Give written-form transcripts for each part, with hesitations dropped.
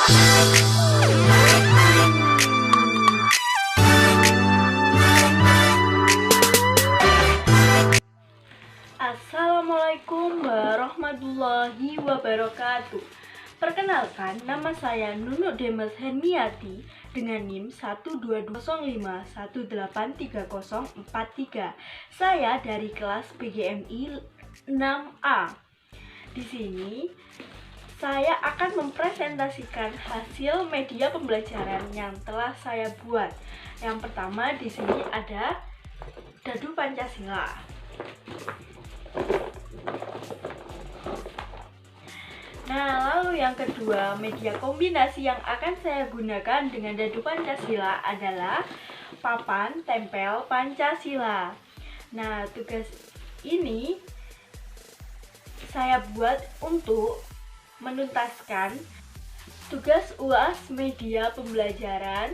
Assalamualaikum warahmatullahi wabarakatuh. Perkenalkan, nama saya Nunuk Demes Hermiati dengan NIM 12205183043. Saya dari kelas PGMI 6A. Di sini saya akan mempresentasikan hasil media pembelajaran yang telah saya buat. Yang pertama di sini ada Dadu Pancasila. Nah, lalu yang kedua, media kombinasi yang akan saya gunakan dengan Dadu Pancasila adalah papan tempel Pancasila. Nah, tugas ini saya buat untuk menuntaskan tugas UAS media pembelajaran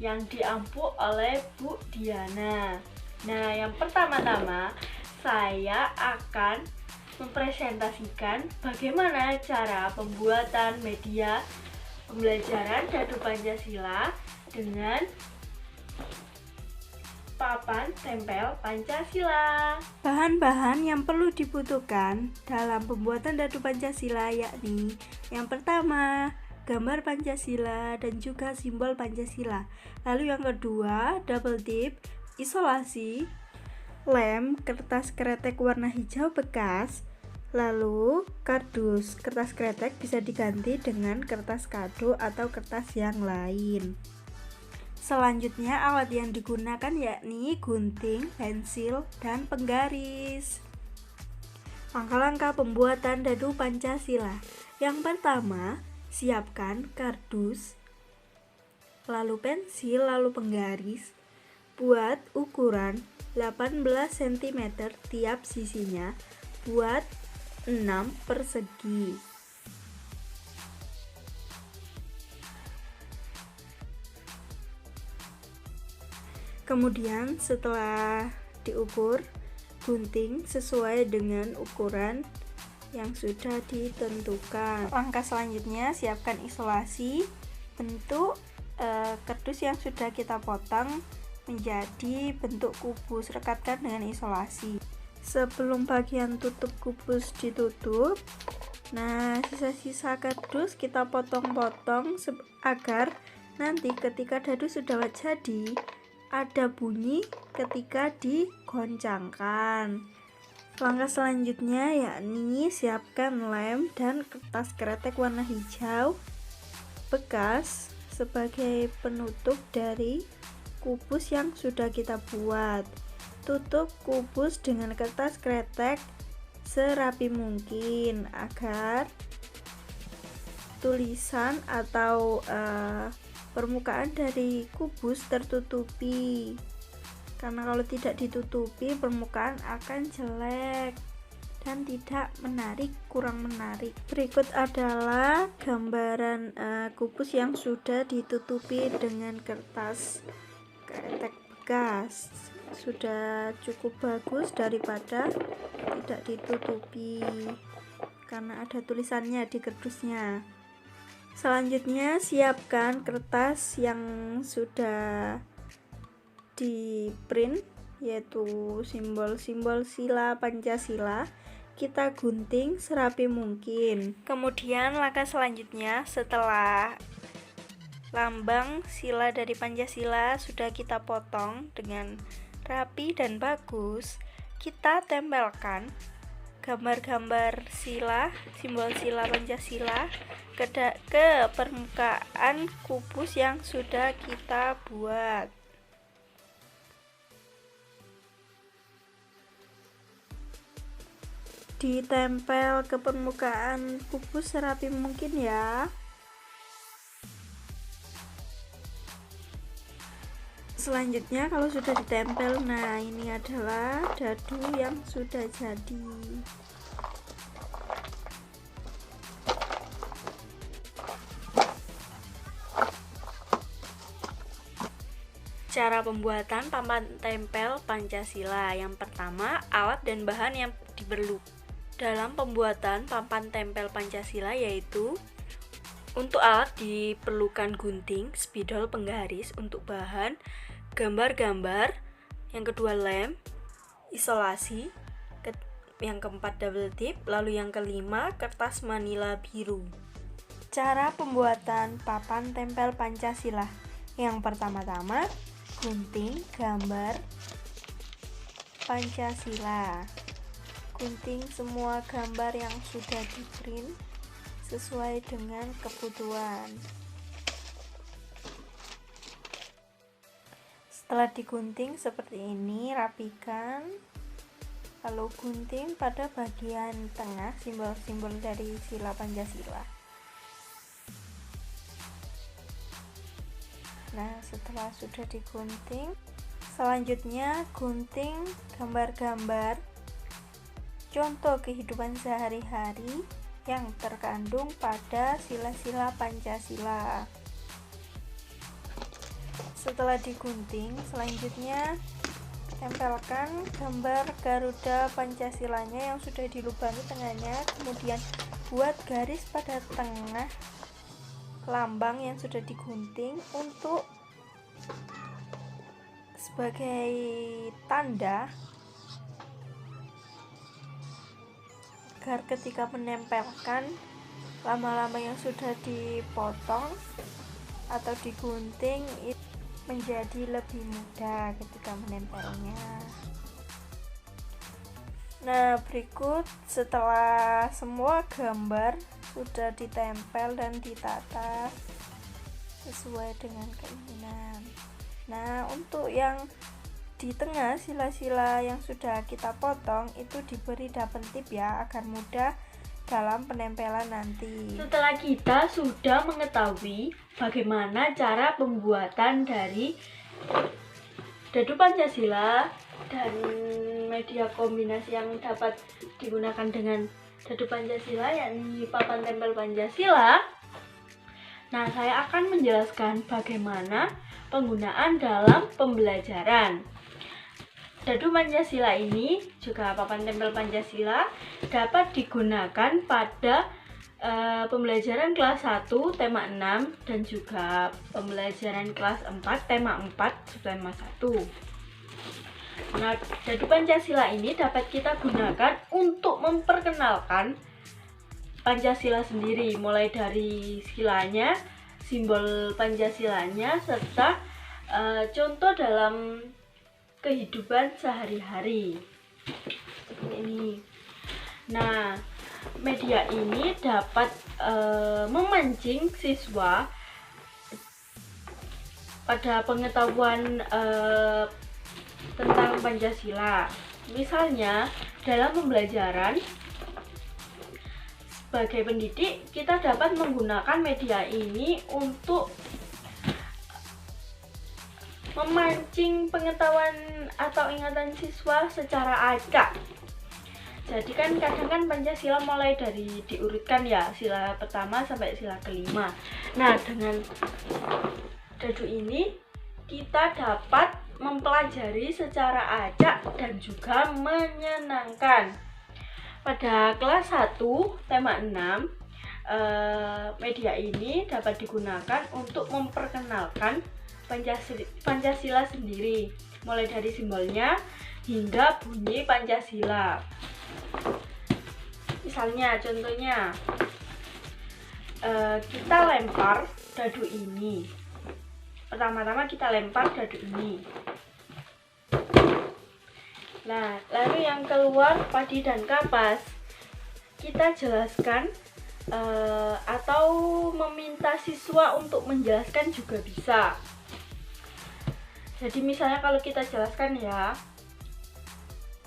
yang diampu oleh Bu Diana. Nah, yang pertama-tama saya akan mempresentasikan bagaimana cara pembuatan media pembelajaran Dadu Pancasila dengan papan tempel Pancasila. Bahan-bahan yang perlu dibutuhkan dalam pembuatan Dadu Pancasila yakni yang pertama, gambar Pancasila dan juga simbol Pancasila. Lalu yang kedua, double tip, isolasi, lem, kertas kretek warna hijau bekas, lalu kardus. Kertas kretek bisa diganti dengan kertas kado atau kertas yang lain. Selanjutnya alat yang digunakan yakni gunting, pensil, dan penggaris. Langkah-langkah pembuatan Dadu Pancasila. Yang pertama, siapkan kardus, lalu pensil, lalu penggaris. Buat ukuran 18 cm tiap sisinya, buat 6 persegi. Kemudian setelah diukur, gunting sesuai dengan ukuran yang sudah ditentukan. Langkah selanjutnya, siapkan isolasi. Bentuk kardus yang sudah kita potong menjadi bentuk kubus, rekatkan dengan isolasi. Sebelum bagian tutup kubus ditutup, nah sisa-sisa kardus kita potong-potong agar nanti ketika dadu sudah jadi ada bunyi ketika digoncangkan. Langkah selanjutnya yakni siapkan lem dan kertas kretek warna hijau bekas sebagai penutup dari kubus yang sudah kita buat. Tutup kubus dengan kertas kretek serapi mungkin agar tulisan atau permukaan dari kubus tertutupi. Karena kalau tidak ditutupi, permukaan akan jelek dan tidak menarik, kurang menarik. Berikut adalah gambaran kubus yang sudah ditutupi dengan kertas kretek bekas. Sudah cukup bagus daripada tidak ditutupi karena ada tulisannya di kardusnya. Selanjutnya siapkan kertas yang sudah di print, yaitu simbol-simbol sila Pancasila. Kita gunting serapi mungkin. Kemudian langkah selanjutnya, setelah lambang sila dari Pancasila sudah kita potong dengan rapi dan bagus, kita tempelkan gambar-gambar sila, simbol sila Pancasila ke permukaan kubus yang sudah kita buat. Ditempel ke permukaan kubus serapi mungkin ya. Selanjutnya kalau sudah ditempel, nah ini adalah dadu yang sudah jadi. Cara pembuatan papan tempel Pancasila. Yang pertama, alat dan bahan yang diperlukan dalam pembuatan papan tempel Pancasila yaitu Untuk alat diperlukan gunting, spidol, penggaris untuk bahan, gambar-gambar, yang kedua lem, isolasi, yang keempat double tip, lalu yang kelima kertas manila biru. Cara pembuatan papan tempel Pancasila. Yang pertama-tama, gunting gambar Pancasila. Gunting semua gambar yang sudah di-print sesuai dengan kebutuhan. Setelah digunting seperti ini, rapikan, lalu gunting pada bagian tengah simbol-simbol dari sila Pancasila. Nah, setelah sudah digunting, selanjutnya gunting gambar-gambar contoh kehidupan sehari-hari yang terkandung pada sila-sila Pancasila. Setelah digunting, selanjutnya tempelkan gambar Garuda Pancasilanya yang sudah dilubangi tengahnya, kemudian buat garis pada tengah lambang yang sudah digunting untuk sebagai tanda agar ketika menempelkan lama-lama yang sudah dipotong atau digunting itu menjadi lebih mudah ketika menempelnya. Nah, berikut setelah semua gambar sudah ditempel dan ditata sesuai dengan keinginan. Nah, untuk yang di tengah sila-sila yang sudah kita potong itu diberi double tip ya, agar mudah dalam penempelan nanti. Setelah kita sudah mengetahui bagaimana cara pembuatan dari dadu Pancasila dan media kombinasi yang dapat digunakan dengan dadu Pancasila, yakni papan tempel Pancasila, nah saya akan menjelaskan bagaimana penggunaan dalam pembelajaran. Dadu Pancasila ini juga papan tempel Pancasila dapat digunakan pada pembelajaran kelas 1 tema 6 dan juga pembelajaran kelas 4 tema 4 tema 1. Nah, dadu Pancasila ini dapat kita gunakan untuk memperkenalkan Pancasila sendiri, mulai dari silanya, simbol Pancasilanya, serta contoh dalam kehidupan sehari-hari ini. Nah, media ini dapat memancing siswa pada pengetahuan tentang Pancasila. Misalnya dalam pembelajaran sebagai pendidik, kita dapat menggunakan media ini untuk memancing pengetahuan atau ingatan siswa secara acak. Jadi kan kadang kan Pancasila mulai dari diurutkan ya, sila pertama sampai sila kelima. Nah, dengan dadu ini kita dapat mempelajari secara acak dan juga menyenangkan. Pada kelas 1 tema 6, media ini dapat digunakan untuk memperkenalkan Pancasila sendiri, mulai dari simbolnya hingga bunyi Pancasila. Misalnya, contohnya kita lempar dadu ini. Pertama-tama kita lempar dadu ini. Nah, lalu yang keluar padi dan kapas. Kita jelaskan atau meminta siswa untuk menjelaskan juga bisa. Jadi misalnya kalau kita jelaskan ya,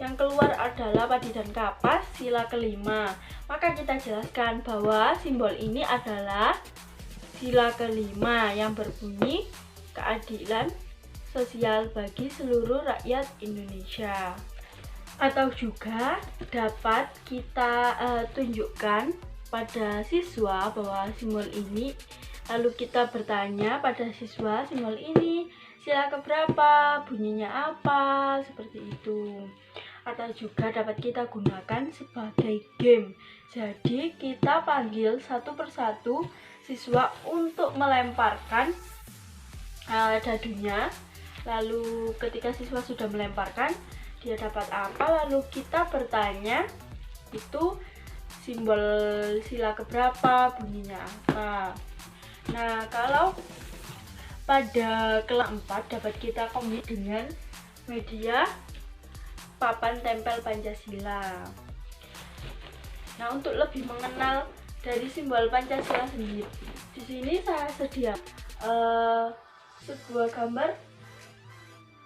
yang keluar adalah padi dan kapas sila kelima, maka kita jelaskan bahwa simbol ini adalah sila kelima yang berbunyi keadilan sosial bagi seluruh rakyat Indonesia. Atau juga dapat kita tunjukkan pada siswa bahwa simbol ini, lalu kita bertanya pada siswa, simbol ini sila keberapa, bunyinya apa, seperti itu. atau juga dapat kita gunakan sebagai game. Jadi kita panggil satu persatu siswa untuk melemparkan dadunya. Lalu ketika siswa sudah melemparkan, dia dapat apa, lalu kita bertanya itu simbol sila keberapa, bunyinya apa. Nah, kalau pada kelas 4 dapat kita komit dengan media papan tempel Pancasila. Nah, untuk lebih mengenal dari simbol Pancasila sendiri, di sini saya sedia sebuah gambar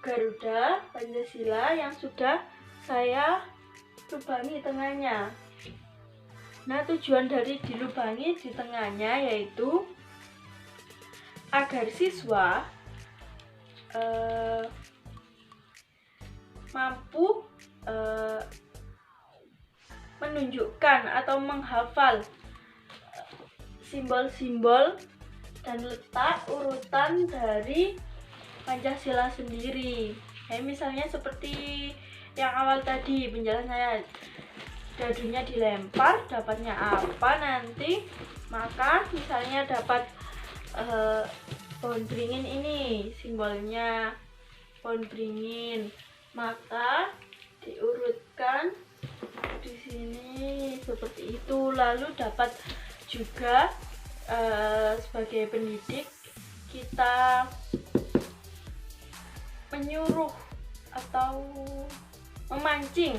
Garuda Pancasila yang sudah saya lubangi tengahnya. Nah, tujuan dari dilubangi di tengahnya yaitu agar siswa mampu menunjukkan atau menghafal simbol-simbol dan letak urutan dari Pancasila sendiri. Misalnya seperti yang awal tadi penjelasan saya, dadunya dilempar, dapatnya apa nanti, maka misalnya dapat pohon beringin, ini simbolnya pohon beringin, maka diurutkan di sini seperti itu. Lalu dapat juga sebagai pendidik kita menyuruh atau memancing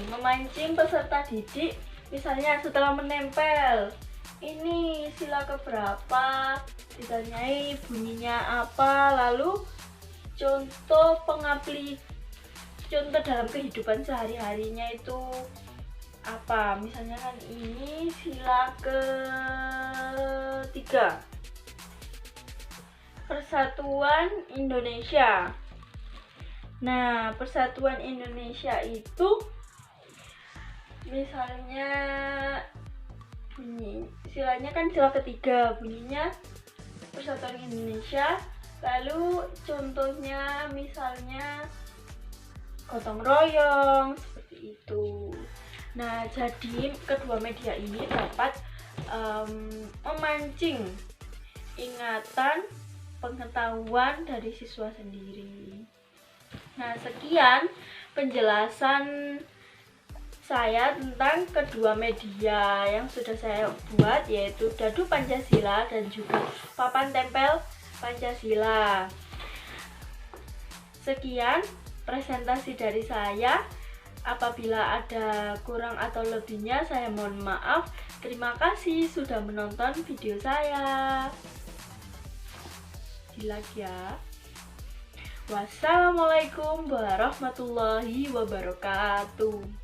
peserta didik, misalnya setelah menempel ini sila keberapa, ditanyai bunyinya apa, lalu contoh dalam kehidupan sehari-harinya itu apa, misalnya kan ini sila ketiga, Persatuan Indonesia. Nah, Persatuan Indonesia itu misalnya bunyi silanya kan sila ketiga, bunyinya Persatuan Indonesia. Lalu contohnya misalnya gotong royong, seperti itu. Nah, jadi kedua media ini dapat memancing ingatan, pengetahuan dari siswa sendiri. Nah, sekian penjelasan saya tentang kedua media yang sudah saya buat, yaitu Dadu Pancasila dan juga papan tempel Pancasila. Sekian presentasi dari saya. Apabila ada kurang atau lebihnya, saya mohon maaf. Terima kasih sudah menonton video saya. Di like ya. Wassalamualaikum warahmatullahi wabarakatuh.